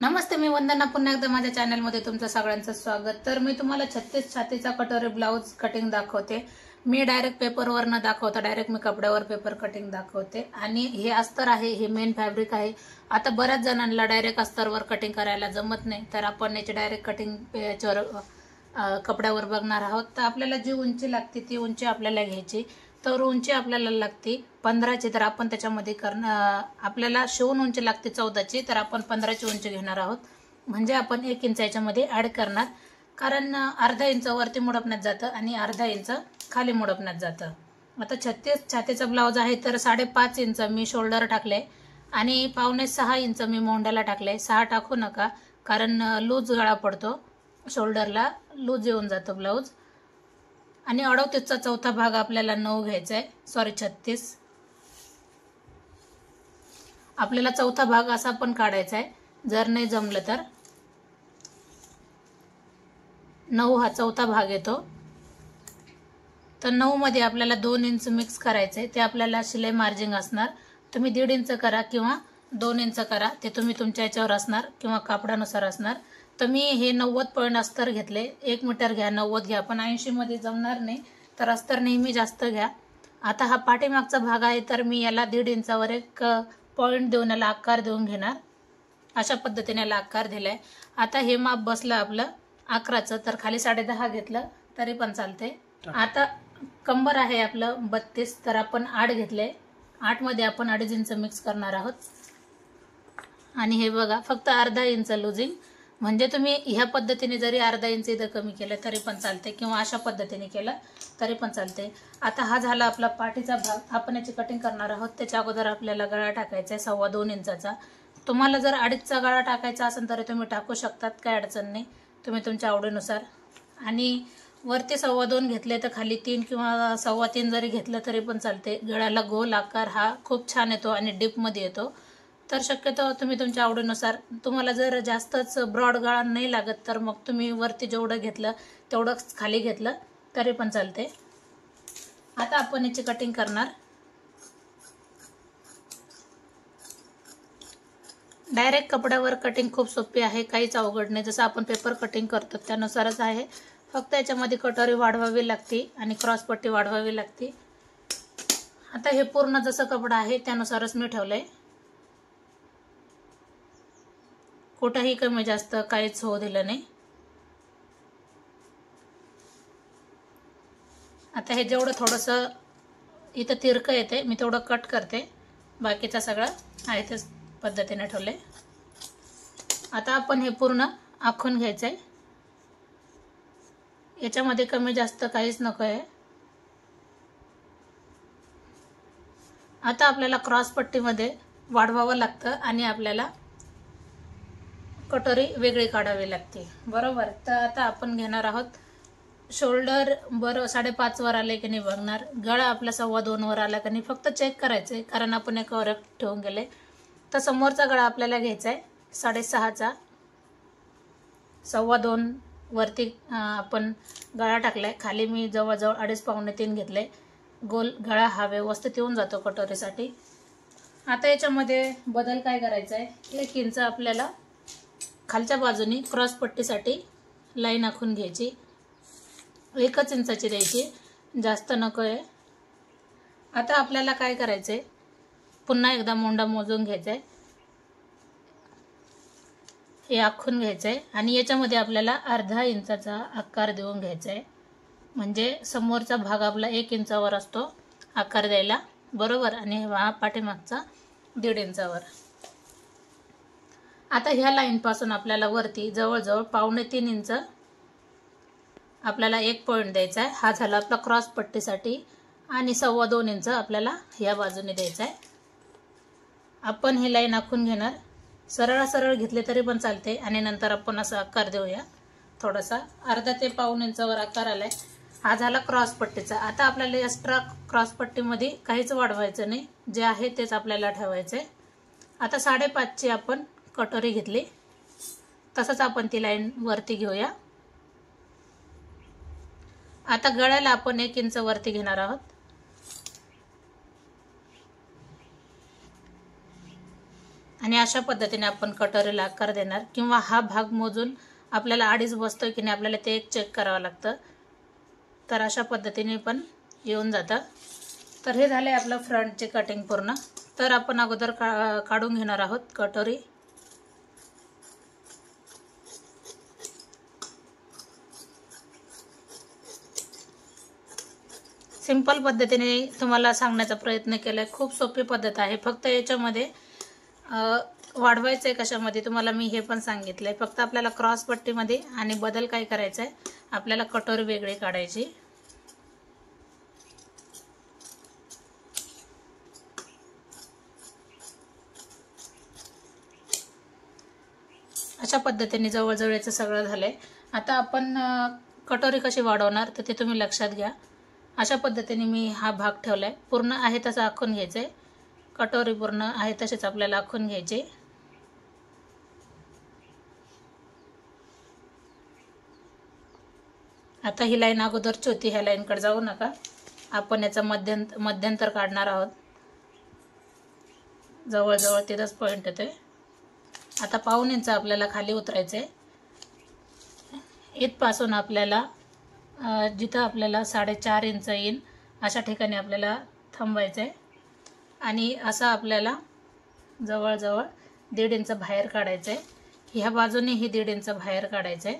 नमस्ते, मी वंदना. पुन्हा एकदा माझ्या चॅनलमध्ये तुमचं सगळ्यांचं स्वागत. तर मी तुम्हाला 36 छातीचा कटोरी ब्लाऊज कटिंग दाखवते. मी डायरेक्ट पेपरवर न दाखवता डायरेक्ट मी कपड्यावर पेपर कटिंग दाखवते. आणि हे अस्तर आहे, हे मेन फॅब्रिक आहे. आता बऱ्याच जणांना डायरेक्ट अस्तरवर कटिंग करायला जमत नाही, तर आपण याची डायरेक्ट कटिंग कपड्यावर बघणार आहोत. तर आपल्याला जी उंची लागते ती उंची आपल्याला घ्यायची. तर उंची आपल्याला लागते 15ची, तर आपण त्याच्यामध्ये आपल्याला शिवून उंची लागते 14ची, तर आपण 15ची उंची घेणार आहोत. म्हणजे आपण 1 इंच याच्यामध्ये ॲड करणार, कारण अर्धा इंच वरती मुडपण्यात जातं आणि अर्धा इंच खाली मुडपण्यात जातं. आता 36 छातीचा ब्लाऊज आहे, तर 5.5 इंच मी शोल्डर टाकले आणि 5.25 इंच मी मोंढ्याला टाकले. 6 टाकू नका, कारण लूज गळा पडतो, शोल्डरला लूज येऊन जातो ब्लाऊज. आणि 38चा चौथा भाग आपल्याला 9 घ्यायचा आहे, सॉरी 36. आपल्याला चौथा भाग असा पण काढायचा आहे, जर नाही जमलं तर. 9 हा चौथा भाग येतो. तर 9 मध्ये आपल्याला 2 इंच मिक्स करायचे. ते आपल्याला शिलाई मार्जिंग असणार. तुम्ही 1.5 इंच करा किंवा 2 इंच करा, ते तुम्ही तुमच्या याच्यावर असणार किंवा कापडानुसार असणार. तर मी हे 90 पॉईंट अस्तर घेतले. 1 मीटर घ्या, 90 घ्या, पण 80 मध्ये जमणार नाही, तर अस्तर नेहमी जास्त घ्या. आता हा पाठीमागचा भाग आहे, तर मी याला 1.5 इंचावर एक पॉईंट देऊन याला आकार देऊन घेणार. अशा पद्धतीने याला आकार दिलाय. आता हे माप बसलं आपलं 11चं, तर खाली 10.5 घेतलं तरी पण चालते. आता कंबर आहे आपलं 32, तर आपण 8 घेतले. 8 मध्ये आपण 2.5 इंच मिक्स करणार आहोत. आणि हे बघा, फक्त अर्धा इंच लुजिंग. म्हणजे तुम्ही ह्या पद्धतीने जरी अर्धा इंच इथं कमी केलं तरी पण चालते, किंवा अशा पद्धतीने केलं तरी पण चालते. आता हा झाला आपला पाठीचा भाग. आपण याची कटिंग करणार आहोत. त्याच्या अगोदर आपल्याला गळा टाकायचा आहे 2.25 इंचाचा. तुम्हाला जर 2.5चा गळा टाकायचा असेल तर तुम्ही टाकू शकतात, काय अडचण नाही, तुम्ही तुमच्या आवडीनुसार. आणि वरती 2.25 घेतले तर खाली 3 किंवा 3.25 जरी घेतलं तरी पण चालते. गळ्याला गोल आकार हा खूप छान येतो आणि डीपमध्ये येतो. तर शक्यतो तुम्ही तुमच्या आवडीनुसार, तुम्हाला जर जास्तच ब्रॉड गळा नाही लागत तर मग तुम्ही वरती जेवढं घेतलं तेवढंच खाली घेतलं तरी पण चालते. आता आपण याची कटिंग करणार. डायरेक्ट कपड्यावर कटिंग खूप सोपी आहे, काहीच अवघड नाही. जसं आपण पेपर कटिंग करतो त्यानुसारच आहे. फक्त याच्यामध्ये कटोरी वाढवावी लागते आणि क्रॉसपट्टी वाढवावी लागते. आता हे पूर्ण जसं कपडा आहे त्यानुसारच मी ठेवलंय. कुठंही कमी जास्त काहीच होऊ दिलं नाही. आता हे जेवढं थोडंसं इथं तिरकं येते मी तेवढं कट करते, बाकीचं सगळं आहे त्याच पद्धतीने ठेवले. आता आपण हे पूर्ण आखून घ्यायचं आहे. याच्यामध्ये कमी जास्त काहीच नको आहे. आता आपल्याला क्रॉस पट्टीमध्ये वाढवावं लागतं आणि आपल्याला कटोरी वेगळी काढावी लागते, बरोबर. तर आता आपण घेणार आहोत शोल्डर. बरं 5.5 वर आले की नाही बघणार. गळा आपला 2.25 वर आला की नाही फक्त चेक करायचंय, कारण आपण एक वर ठेवून गेले. तर समोरचा गळा आपल्याला घ्यायचा आहे 6.5चा. 2.25 वरती आपण गळा टाकलाय. खाली मी जवळजवळ 2.5 पावणे 3 घेतले. गोल गळा हा व्यवस्थित येऊन जातो कटोरीसाठी. आता याच्यामध्ये बदल काय करायचा आहे, 1 इंच आपल्याला खालच्या बाजूनी क्रॉस पट्टीसाठी लाईन आखून घ्यायची. 1 इंचाची द्यायची, जास्त नको आहे. आता आपल्याला काय करायचंय, पुन्हा एकदा मोंडा मोजून घ्यायचा आहे, हे आखून घ्यायचं आहे. आणि याच्यामध्ये आपल्याला अर्धा इंचाचा आकार देऊन घ्यायचा आहे. म्हणजे समोरचा भाग आपला 1 इंचावर असतो आकार द्यायला, बरोबर. आणि हा पाठीमागचा 1.5 इंचावर. आता ह्या लाईनपासून आपल्याला वरती जवळजवळ 2.25 इंच आपल्याला 1 पॉईंट द्यायचा आहे. हा झाला आपला क्रॉस पट्टीसाठी. आणि 2.25 इंच आपल्याला ह्या बाजूने द्यायचा आहे. आपण ही लाईन आखून घेणार. सरळ सरळ घेतले तरी पण चालते आणि नंतर आपण असा आकार देऊया. थोडासा अर्धा ते 1.25 इंचावर आकार आलाय. हा झाला क्रॉस पट्टीचा. आता आपल्याला एक्स्ट्रा क्रॉस पट्टीमध्ये काहीच वाढवायचं नाही, जे आहे तेच आपल्याला ठेवायचंय. आता 5.5ची आपण कटोरी घेतली, तसंच आपण ती लाईन वरती घेऊया. आता गळ्याला आपण 1 इंच वरती घेणार आहोत. आणि अशा पद्धतीने आपण कटोरीला आकार देणार, किंवा हा भाग मोजून आपल्याला 2.5 बसतोय की नाही आपल्याला ते एक चेक करावं लागतं. तर अशा पद्धतीने पण येऊन जातं. तर हे झाले आपलं फ्रंटची कटिंग पूर्ण. तर आपण अगोदर काढून घेणार आहोत कटोरी. सिंपल पद्धतीने तुम्हाला सांगण्याचा प्रयत्न केलाय. खूप सोपी पद्धत आहे. फक्त याच्यामध्ये वाढवायचं आहे कशामध्ये तुम्हाला मी हे पण सांगितलंय. फक्त आपल्याला क्रॉस पट्टीमध्ये आणि बदल काय करायचा आहे, आपल्याला कटोरी वेगळी काढायची. अशा पद्धतीने जवळजवळचं सगळं झालंय. आता आपण कटोरी कशी वाढवणार तर ते तुम्ही लक्षात घ्या. अशा पद्धतीने मी हा भाग ठेवलाय. पूर्ण आहे तसं आखून घ्यायचंय. कटोरी पूर्ण आहे तसेच आपल्याला आखून घ्यायचे. आता ही लाईन अगोदरची होती, ह्या लाईनकडे जाऊ नका. आपण याचा मध्यंतर काढणार आहोत. जवळजवळ तिथंच पॉईंट येतोय. आता 1.5 इंच आपल्याला खाली उतरायचंय. इथपासून आपल्याला जिथं आपल्याला 4.5 इंच येईल अशा ठिकाणी आपल्याला थांबायचंय. आणि असं आपल्याला जवळजवळ 1.5 इंच बाहेर काढायचंय. ह्या बाजूने ही 1.5 इंच बाहेर काढायचंय.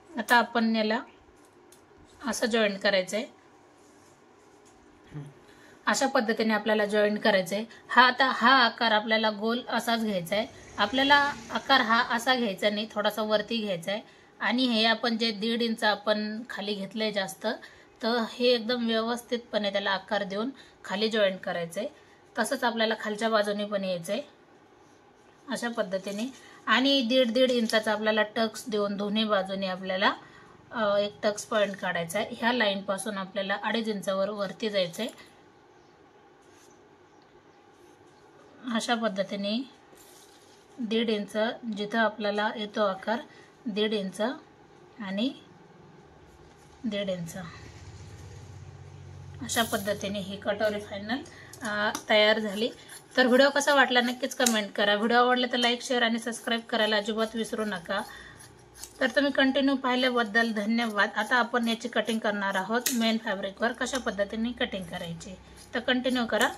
आता आपण याला असं जॉईंट करायचंय. अशा पद्धतीने आपल्याला जॉईंट करायचंय. हा आकार आपल्याला गोल असाच घ्यायचा आहे. आपल्याला आकार हा असा घ्यायचा नाही, थोडासा वरती घ्यायचा आहे. आणि हे आपण जे 1.5 इंच आपण खाली घेतलंय जास्त, तर हे एकदम व्यवस्थितपणे त्याला आकार देऊन खाली जॉईंट करायचंय. तसंच आपल्याला खालच्या बाजूने पण यायचंय अशा पद्धतीने. आणि 1.5 इंचाचा आपल्याला टक्स देऊन दोन्ही बाजूने आपल्याला एक टक्स पॉईंट काढायचा आहे. ह्या लाईन पासून आपल्याला 2.5 इंचावर वरती जायचंय. अशा पद्धतीने 1.5 इंच जिथं आपल्याला येतो आकार, 1.5 इंच आणि 1.5 इंच अशा पद्धतीने ही कटोरी फायनल तयार झाली. तर व्हिडिओ कसा वाटला नक्कीच कमेंट करा. व्हिडिओ आवडला तर लाईक, शेअर आणि सबस्क्राईब करायला अजिबात विसरू नका. तर तुम्ही कंटिन्यू पाहिल्याबद्दल धन्यवाद. आता आपण याची कटिंग करणार आहोत मेन फॅब्रिकवर. कशा पद्धतीने कटिंग करायची तर कंटिन्यू करा.